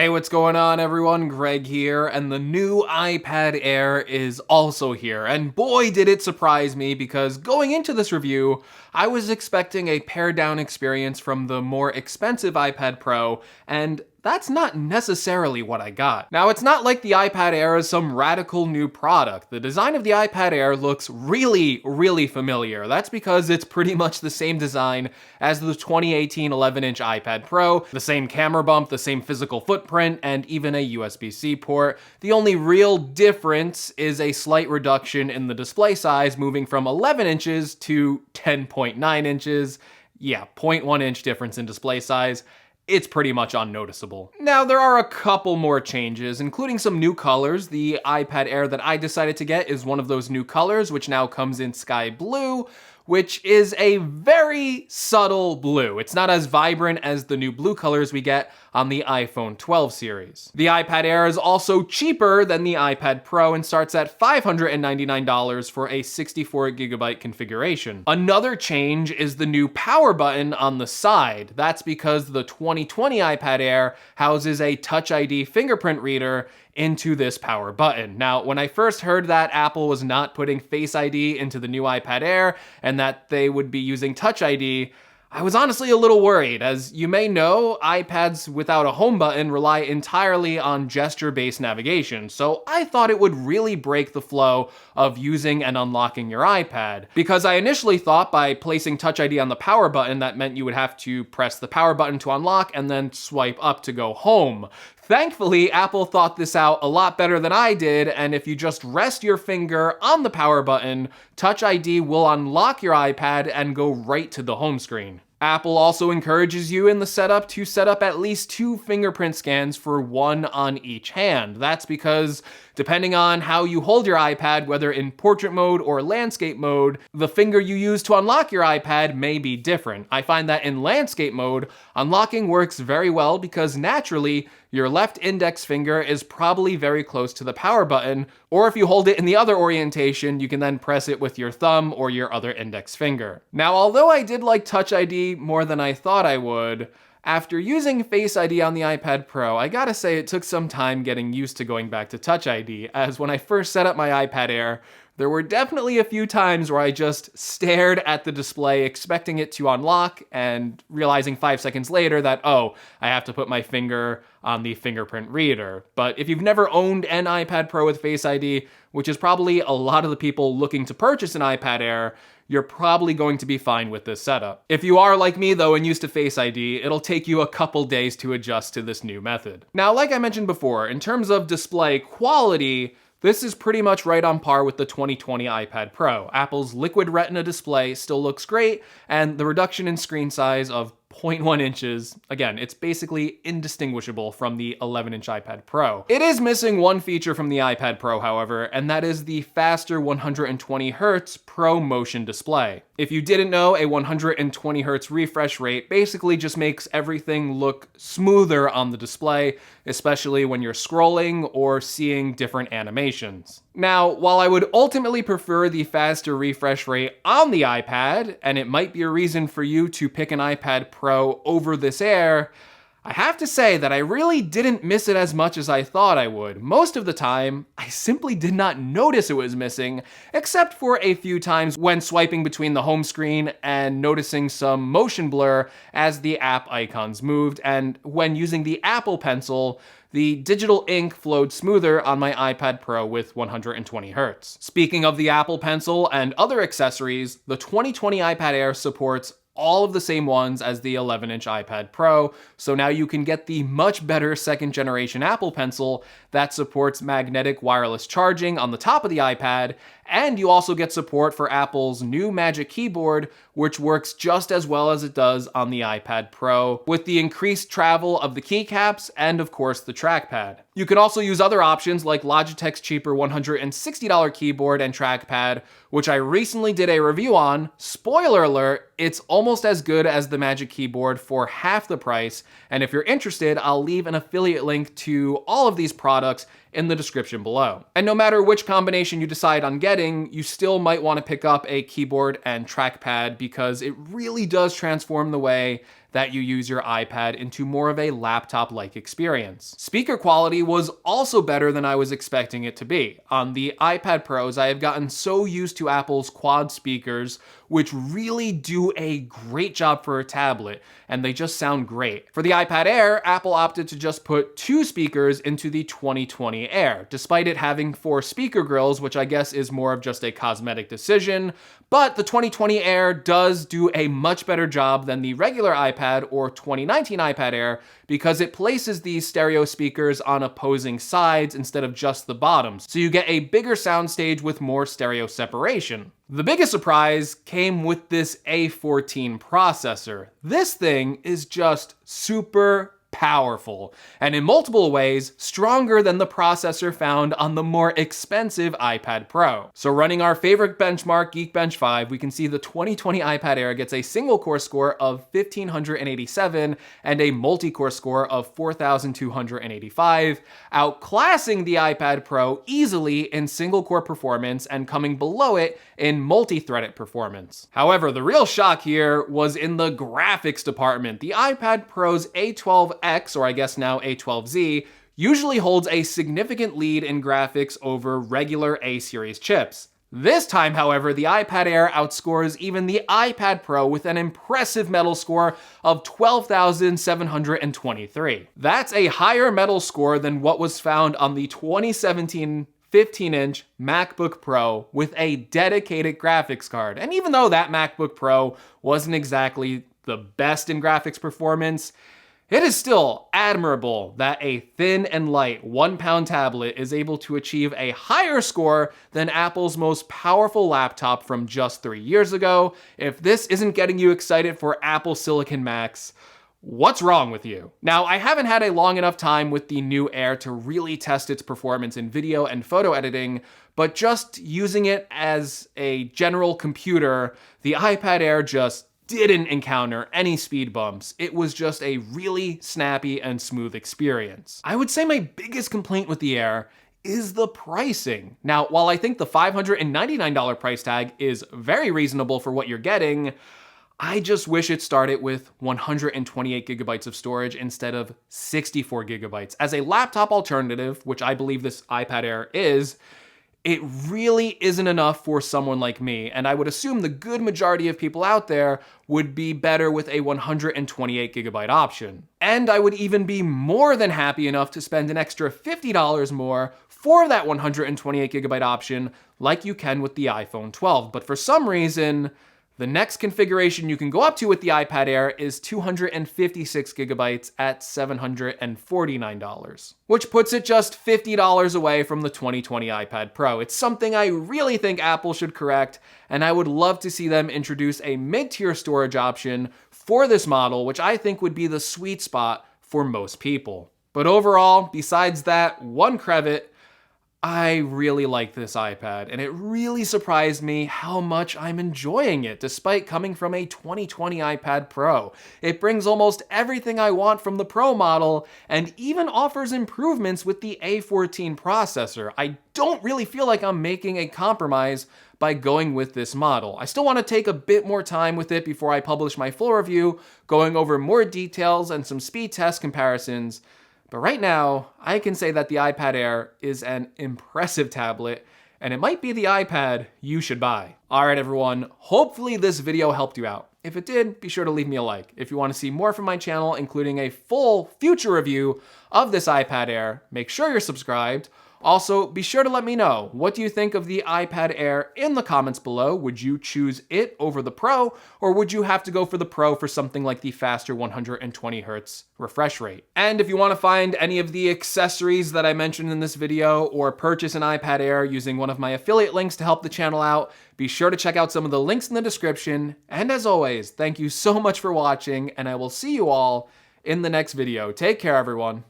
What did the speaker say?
Hey, what's going on everyone? Greg here, and the new iPad Air is also here, and boy did it surprise me because going into this review, I was expecting a pared down experience from the more expensive iPad Pro, and that's not necessarily what I got. Now, it's not like the iPad Air is some radical new product. The design of the iPad Air looks really familiar. That's because it's pretty much the same design as the 2018 11-inch iPad Pro, the same camera bump, the same physical footprint, and even a USB-C port. The only real difference is a slight reduction in the display size, moving from 11 inches to 10.9 inches. Yeah, 0.1 inch difference in display size. It's pretty much unnoticeable. Now, there are a couple more changes, including some new colors. The iPad Air that I decided to get is one of those new colors, which now comes in sky blue, which is a very subtle blue. It's not as vibrant as the new blue colors we get on the iPhone 12 series. The iPad Air is also cheaper than the iPad Pro and starts at $599 for a 64GB configuration. Another change is the new power button on the side. That's because the 2020 iPad Air houses a Touch ID fingerprint reader into this power button. Now, when I first heard that Apple was not putting Face ID into the new iPad Air and that they would be using Touch ID, I was honestly a little worried. As you may know, iPads without a home button rely entirely on gesture-based navigation, so I thought it would really break the flow of using and unlocking your iPad. Because I initially thought by placing Touch ID on the power button, that meant you would have to press the power button to unlock and then swipe up to go home. Thankfully, Apple thought this out a lot better than I did, and if you just rest your finger on the power button, Touch ID will unlock your iPad and go right to the home screen. Apple also encourages you in the setup to set up at least 2 fingerprint scans for 1 on each hand. That's because depending on how you hold your iPad, whether in portrait mode or landscape mode, the finger you use to unlock your iPad may be different. I find that in landscape mode, unlocking works very well because naturally, your left index finger is probably very close to the power button, or if you hold it in the other orientation, you can then press it with your thumb or your other index finger. Now, although I did like Touch ID more than I thought I would, after using Face ID on the iPad Pro, I gotta say it took some time getting used to going back to Touch ID, as when I first set up my iPad Air, there were definitely a few times where I just stared at the display expecting it to unlock and realizing 5 seconds later that, oh, I have to put my finger on the fingerprint reader. But if you've never owned an iPad Pro with Face ID, which is probably a lot of the people looking to purchase an iPad Air, you're probably going to be fine with this setup. If you are like me though and used to Face ID, it'll take you a couple days to adjust to this new method. Now, like I mentioned before, in terms of display quality, this is pretty much right on par with the 2020 iPad Pro. Apple's Liquid Retina display still looks great, and the reduction in screen size of 0.1 inches, again, it's basically indistinguishable from the 11-inch iPad Pro. It is missing one feature from the iPad Pro, however, and that is the faster 120Hz Pro Motion display. If you didn't know, a 120Hz refresh rate basically just makes everything look smoother on the display, especially when you're scrolling or seeing different animations. Now, while I would ultimately prefer the faster refresh rate on the iPad, and it might be a reason for you to pick an iPad Pro over this Air, I have to say that I really didn't miss it as much as I thought I would. Most of the time, I simply did not notice it was missing, except for a few times when swiping between the home screen and noticing some motion blur as the app icons moved, and when using the Apple Pencil, the digital ink flowed smoother on my iPad Pro with 120Hz. Speaking of the Apple Pencil and other accessories, the 2020 iPad Air supports all of the same ones as the 11-inch iPad Pro, so now you can get the much better second generation Apple Pencil that supports magnetic wireless charging on the top of the iPad, and you also get support for Apple's new Magic Keyboard, which works just as well as it does on the iPad Pro, with the increased travel of the keycaps and of course the trackpad. You can also use other options like Logitech's cheaper $160 keyboard and trackpad, which I recently did a review on. Spoiler alert, it's almost as good as the Magic Keyboard for half the price, and if you're interested, I'll leave an affiliate link to all of these products in the description below. And no matter which combination you decide on getting, you still might want to pick up a keyboard and trackpad because it really does transform the way that you use your iPad into more of a laptop-like experience. Speaker quality was also better than I was expecting it to be. On the iPad Pros, I have gotten so used to Apple's quad speakers, which really do a great job for a tablet, and they just sound great. For the iPad Air, Apple opted to just put 2 speakers into the 2020 Air, despite it having 4 speaker grills, which I guess is more of just a cosmetic decision. But the 2020 Air does do a much better job than the regular iPad or 2019 iPad Air because it places these stereo speakers on opposing sides instead of just the bottoms, so you get a bigger soundstage with more stereo separation. The biggest surprise came with this A14 processor. This thing is just super powerful, and in multiple ways, stronger than the processor found on the more expensive iPad Pro. So running our favorite benchmark, Geekbench 5, we can see the 2020 iPad Air gets a single core score of 1587 and a multi-core score of 4285, outclassing the iPad Pro easily in single core performance and coming below it in multi-threaded performance. However, the real shock here was in the graphics department. The iPad Pro's A12X, or I guess now A12Z, usually holds a significant lead in graphics over regular A-series chips. This time, however, the iPad Air outscores even the iPad Pro with an impressive metal score of 12,723. That's a higher metal score than what was found on the 2017 15-inch MacBook Pro with a dedicated graphics card. And even though that MacBook Pro wasn't exactly the best in graphics performance, it is still admirable that a thin and light 1-pound tablet is able to achieve a higher score than Apple's most powerful laptop from just 3 years ago. If this isn't getting you excited for Apple Silicon Macs, what's wrong with you? Now, I haven't had a long enough time with the new Air to really test its performance in video and photo editing, but just using it as a general computer, the iPad Air just didn't encounter any speed bumps. It was just a really snappy and smooth experience. I would say my biggest complaint with the Air is the pricing. Now, while I think the $599 price tag is very reasonable for what you're getting, I just wish it started with 128 gigabytes of storage instead of 64 gigabytes. As a laptop alternative, which I believe this iPad Air is, it really isn't enough for someone like me, and I would assume the good majority of people out there would be better with a 128 gigabyte option. And I would even be more than happy enough to spend an extra $50 more for that 128 gigabyte option like you can with the iPhone 12. But for some reason, the next configuration you can go up to with the iPad Air is 256 gigabytes at $749, which puts it just $50 away from the 2020 iPad Pro. It's something I really think Apple should correct, and I would love to see them introduce a mid-tier storage option for this model, which I think would be the sweet spot for most people. But overall, besides that one crevice, I really like this iPad, and it really surprised me how much I'm enjoying it, despite coming from a 2020 iPad Pro. It brings almost everything I want from the Pro model, and even offers improvements with the A14 processor. I don't really feel like I'm making a compromise by going with this model. I still want to take a bit more time with it before I publish my full review, going over more details and some speed test comparisons. But right now, I can say that the iPad Air is an impressive tablet, and it might be the iPad you should buy. All right, everyone, hopefully this video helped you out. If it did, be sure to leave me a like. If you want to see more from my channel, including a full future review of this iPad Air, make sure you're subscribed. Also, be sure to let me know, what do you think of the iPad Air in the comments below? Would you choose it over the Pro, or would you have to go for the Pro for something like the faster 120 Hz refresh rate? And if you want to find any of the accessories that I mentioned in this video, or purchase an iPad Air using one of my affiliate links to help the channel out, be sure to check out some of the links in the description. And as always, thank you so much for watching, and I will see you all in the next video. Take care, everyone.